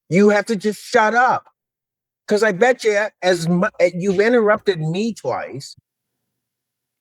You have to just shut up. Because I bet you, you've interrupted me twice.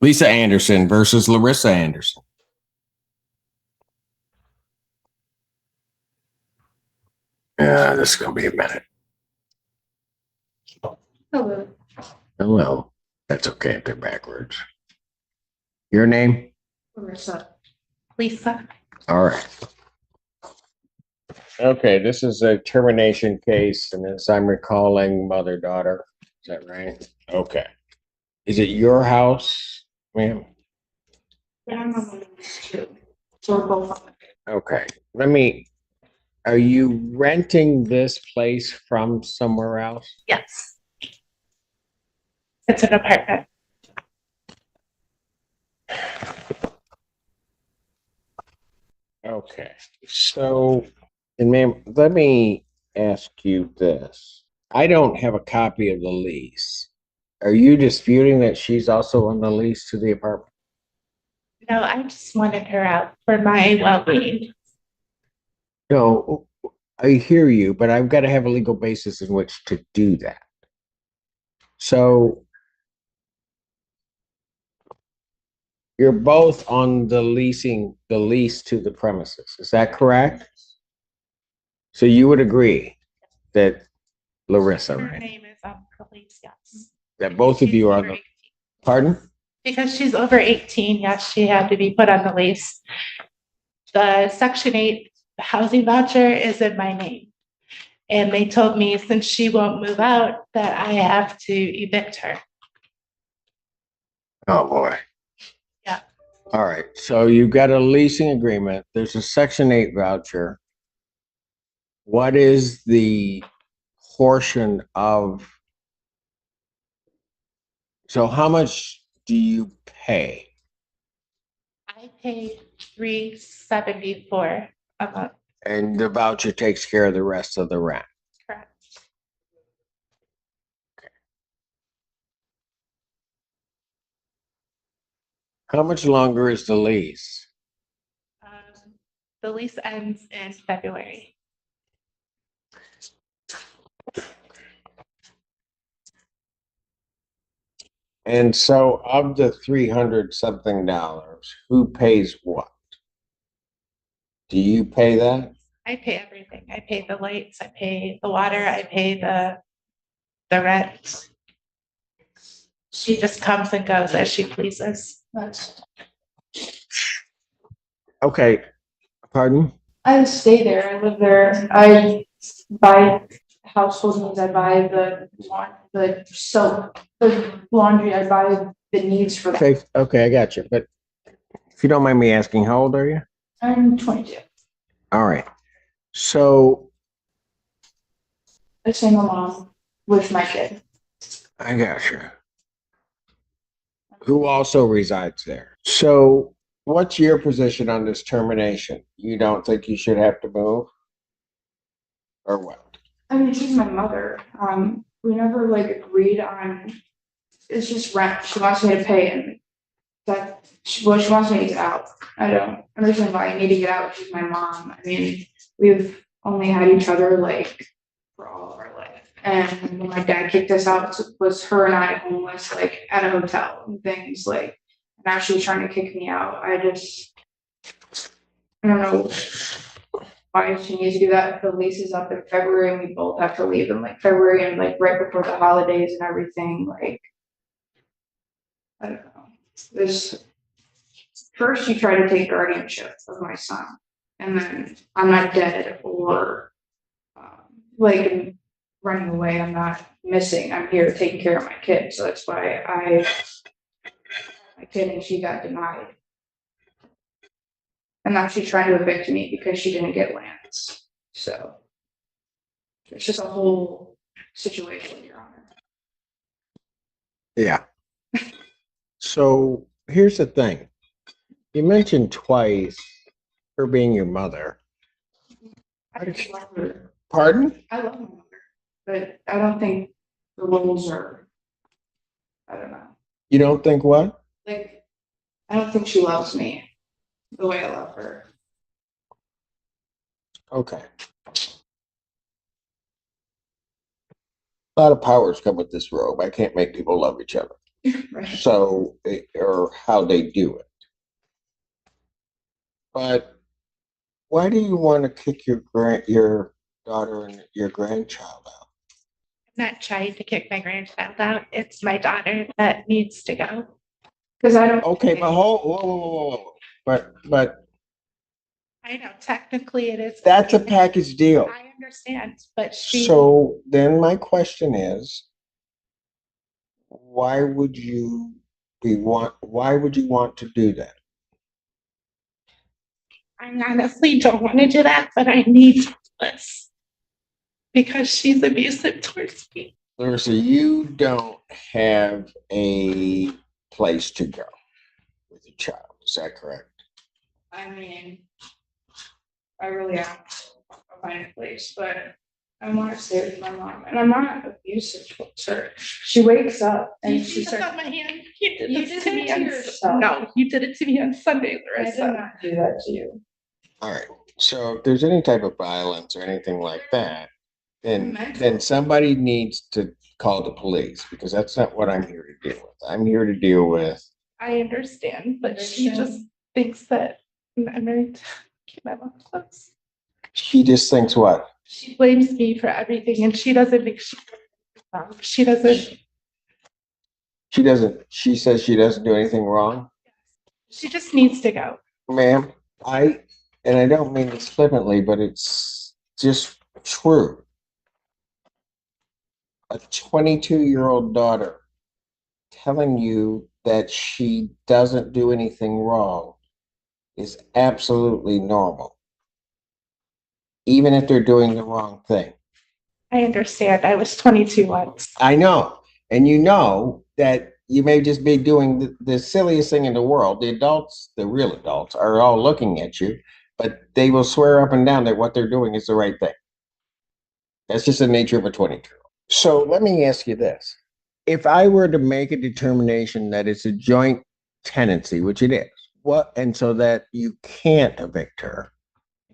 Lisa Anderson versus Larissa Anderson. This is going to be a minute. Hello. Hello. That's okay if they're backwards. Your name? Larissa. Lisa. All right. Okay, this is a termination case, and as I'm recalling, mother-daughter. Is that right? Okay. Is it your house, ma'am? Yeah, I'm on the lease too. So we're both on it. Okay. Are you renting this place from somewhere else? Yes. It's an apartment. Okay. So, and ma'am, let me ask you this. I don't have a copy of the lease. Are you disputing that she's also on the lease to the apartment? No, I just wanted her out for my well-being. No, I hear you, but I've got to have a legal basis in which to do that. So you're both on the lease to the premises. Is that correct? So you would agree that Larissa, Her right? name is on the lease, yes. That both of She's you are over the, 18. pardon? Because she's over 18, yes, she had to be put on the lease. The Section 8 housing voucher is in my name. And they told me since she won't move out, that I have to evict her. Oh, boy. Yeah. All right. So you've got a leasing agreement. There's a Section 8 voucher. What is the portion of, so how much do you pay? I pay $374 a month. And the voucher takes care of the rest of the rent. Correct. How much longer is the lease? The lease ends in February. And so of the 300 something dollars, who pays what? Do you pay that? I pay everything. I pay the lights, I pay the water, I pay the rent. She just comes and goes as she pleases. Okay. Pardon? I stay there. I live there. I buy household needs. I buy the soap, the laundry. I buy the needs for that. Okay, I got you. But if you don't mind me asking, how old are you? I'm 22. All right. So A single mom with my kid. I got you. Who also resides there. So what's your position on this termination? You don't think you should have to move? Or what? I mean, she's my mother. We never like agreed on. It's just rent. She wants me to pay, and she wants me to get out. I don't understand why I need to get out. She's my mom. I mean, we've only had each other like for all of our life. And when my dad kicked us out, it was her and I homeless, like at a hotel and things like. Now she's trying to kick me out. I don't know why she needs to do that. The lease is up in February, and we both have to leave in like February and like right before the holidays and everything. Like, I don't know. This first, she tried to take guardianship of my son, and then I'm not dead or like running away. I'm not missing. I'm here taking care of my kid. So that's why my kid and she got denied. And now she's trying to evict me because she didn't get lands. So it's just a whole situation, Your Honor. Yeah. So here's the thing. You mentioned twice her being your mother. I just love her. Pardon? I love my mother, but I don't think the rules are. I don't know. You don't think what? Like, I don't think she loves me the way I love her. Okay. A lot of powers come with this robe. I can't make people love each other. Right. So, or how they do it. But why do you want to kick your daughter and your grandchild out? I'm not trying to kick my grandchild out. It's my daughter that needs to go. Cause I don't. Okay, but whoa. But I know technically it is. that's a package deal. I understand, but she. So then my question is, why would you want to do that? I honestly don't want to do that, but I need this because she's abusive towards me. Larissa, you don't have a place to go with your child. Is that correct? I mean, I really am. I'll find a place, but I want to stay with my mom, and I'm not abusive towards her. She wakes up and You she took starts. out my hand. You did You this did to it me to on yourself. No, you did it to me on Sunday, I did Larissa. not do that to you. All right. So if there's any type of violence or anything like that, then somebody needs to call the police, because that's not what I'm here to deal with. I'm here to deal with. I understand, but she just thinks that I'm married to keep my mom close. She just thinks what? She blames me for everything, and she doesn't think she doesn't. She doesn't. She says she doesn't do anything wrong. She just needs to go. Ma'am, and I don't mean this flippantly, but it's just true. A 22-year-old daughter telling you that she doesn't do anything wrong is absolutely normal, even if they're doing the wrong thing. I understand. I was 22 once. I know. And you know that you may just be doing the silliest thing in the world. The adults, the real adults, are all looking at you, but they will swear up and down that what they're doing is the right thing. That's just the nature of a 22-year-old. So let me ask you this. If I were to make a determination that it's a joint tenancy, which it is, and so that you can't evict her,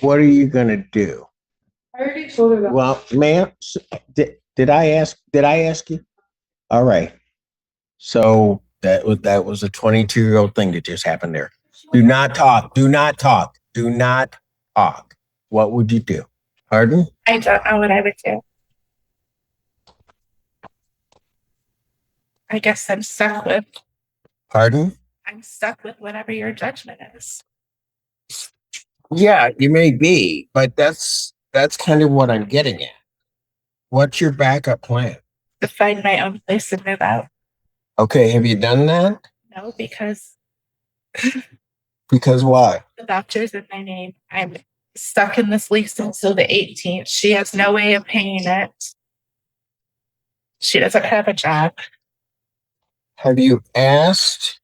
what are you going to do? I already told her that. Well, ma'am, did I ask you? All right. So that was a 22-year-old thing that just happened there. Do not talk. Do not talk. Do not talk. What would you do? Pardon? I don't know what I would do. I guess I'm stuck with. Pardon? I'm stuck with whatever your judgment is. Yeah, you may be, but that's kind of what I'm getting at. What's your backup plan? To find my own place and move out. Okay, have you done that? No, because Because why? the voucher's in my name. I'm stuck in this lease until the 18th. She has no way of paying it. She doesn't have a job. Have you asked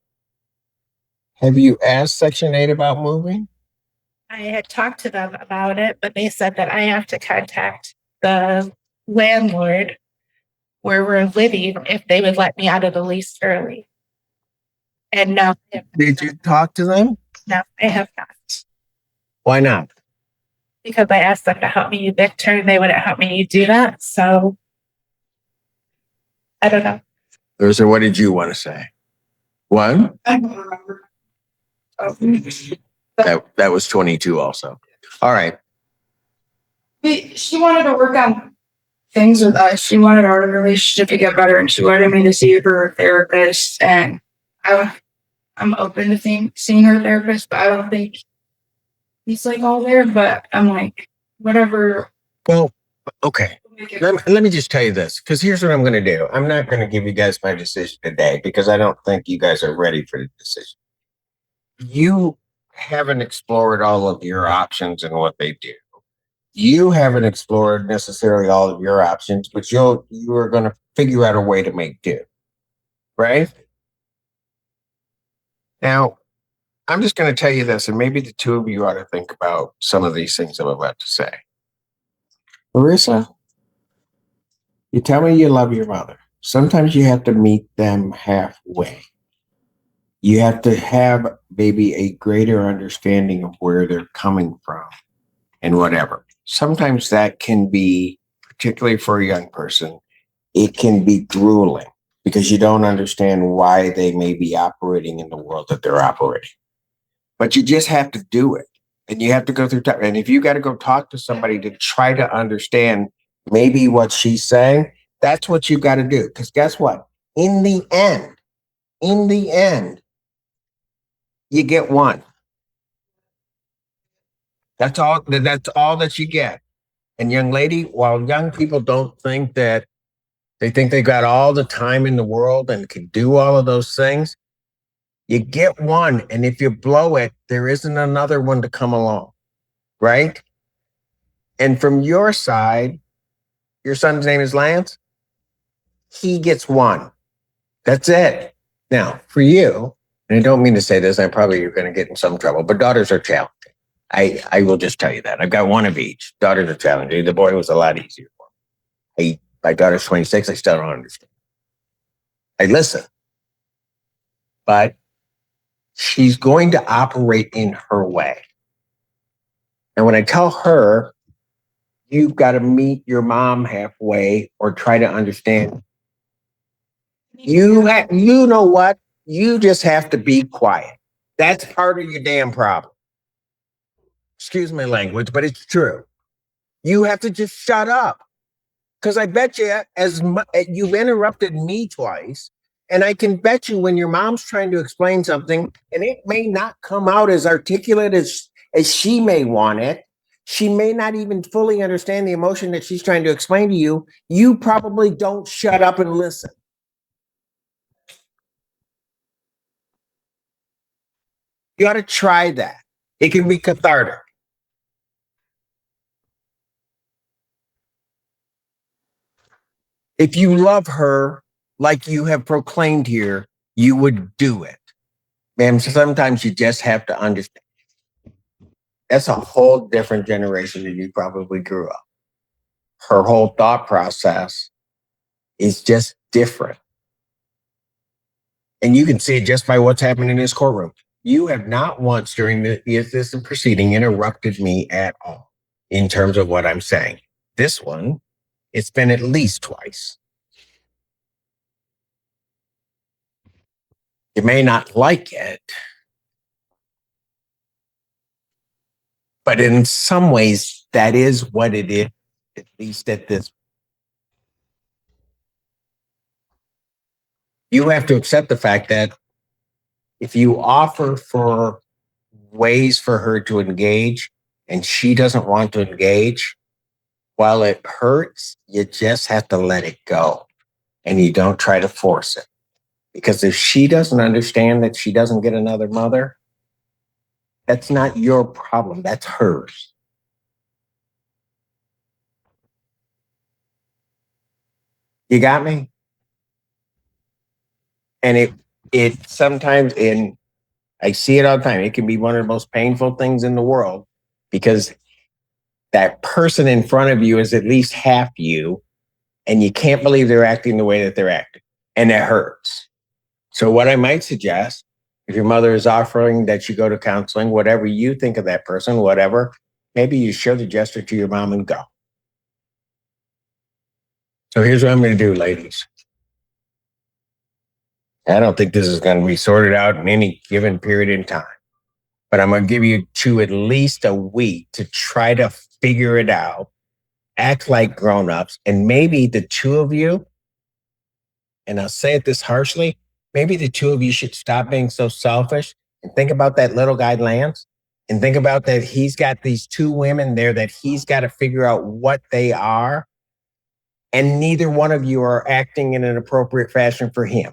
Section 8 about moving? I had talked to them about it, but they said that I have to contact the landlord where we're living if they would let me out of the lease early. And no, Did you talk to them? no, I have not. Why not? Because I asked them to help me evict her and they wouldn't help me do that. So I don't know. So what did you want to say? What? I don't remember. That was 22 also. All right. She wanted to work on things with us. She wanted our relationship to get better, and she wanted me to see her therapist. And I'm open to seeing her therapist, but I don't think he's like all there. But I'm like, whatever. Well, okay. Let me just tell you this, because here's what I'm going to do. I'm not going to give you guys my decision today because I don't think you guys are ready for the decision. You haven't explored all of your options and what they do. You haven't explored necessarily all of your options, but you are going to figure out a way to make do. Right? Now, I'm just going to tell you this, and maybe the two of you ought to think about some of these things I'm about to say. Larissa, you tell me you love your mother. Sometimes you have to meet them halfway. You have to have maybe a greater understanding of where they're coming from and whatever. Sometimes that can be, particularly for a young person, it can be grueling because you don't understand why they may be operating in the world that they're operating. But you just have to do it. And you have to go through time. And if you got to go talk to somebody to try to understand maybe what she's saying, that's what you got to do. Because guess what? In the end, you get one. That's all that you get. And young lady, while young people don't think that they think they got all the time in the world and can do all of those things, you get one. And if you blow it, there isn't another one to come along. Right? And from your side, your son's name is Lance. He gets one. That's it. Now, for you, and I don't mean to say this, I probably you're going to get in some trouble, but daughters are challenging. I will just tell you that. I've got one of each. Daughters are challenging. The boy was a lot easier for me. My daughter's 26. I still don't understand. I listen. But she's going to operate in her way. And when I tell her, you've got to meet your mom halfway or try to understand. You know what? You just have to be quiet. That's part of your damn problem. Excuse my language, but it's true. You have to just shut up. Because I bet you, you've interrupted me twice, and I can bet you when your mom's trying to explain something, and it may not come out as articulate as she may want it, she may not even fully understand the emotion that she's trying to explain to you, you probably don't shut up and listen. You ought to try that. It can be cathartic. If you love her like you have proclaimed here, you would do it. Man, sometimes you just have to understand. That's a whole different generation than you probably grew up. Her whole thought process is just different. And you can see it just by what's happening in this courtroom. You have not once during this proceeding interrupted me at all in terms of what I'm saying. This one, it's been at least twice. You may not like it, but in some ways, that is what it is, at least at this. You have to accept the fact that if you offer for ways for her to engage and she doesn't want to engage, while it hurts, you just have to let it go and you don't try to force it. Because if she doesn't understand that she doesn't get another mother, that's not your problem. That's hers. You got me? And it sometimes I see it all the time. It can be one of the most painful things in the world because that person in front of you is at least half you and you can't believe they're acting the way that they're acting. And it hurts. So what I might suggest, if your mother is offering that you go to counseling, whatever you think of that person, whatever, maybe you show the gesture to your mom and go. So here's what I'm going to do, ladies. I don't think this is going to be sorted out in any given period in time, but I'm going to give you at least a week to try to figure it out, act like grown-ups, and maybe the two of you, and I'll say it this harshly, maybe the two of you should stop being so selfish and think about that little guy, Lance, and think about that he's got these two women there that he's got to figure out what they are, and neither one of you are acting in an appropriate fashion for him.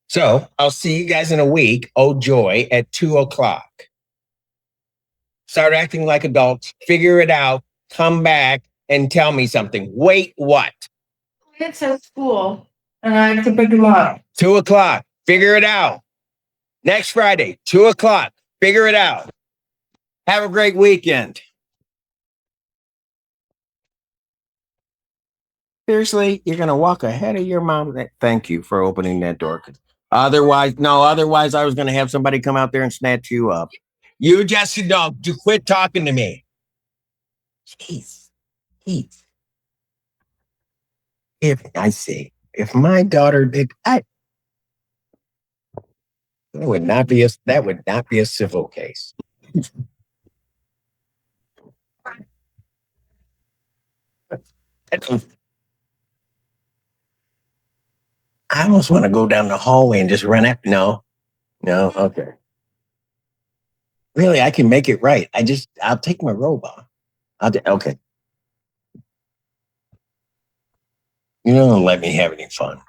So I'll see you guys in a week, oh joy, at 2:00. Start acting like adults, figure it out, come back and tell me something. Wait, what? It's at school and I have to pick him up. 2:00, figure it out. Next Friday, 2:00, figure it out. Have a great weekend. Seriously, you're going to walk ahead of your mom? Thank you for opening that door. Otherwise I was going to have somebody come out there and snatch you up. You just don't quit talking to me. Jeez. if my daughter did, that would not be a civil case. I almost want to go down the hallway and just run up. No, okay. Really, I can make it right. I'll take my robe off. Okay. You don't let me have any fun.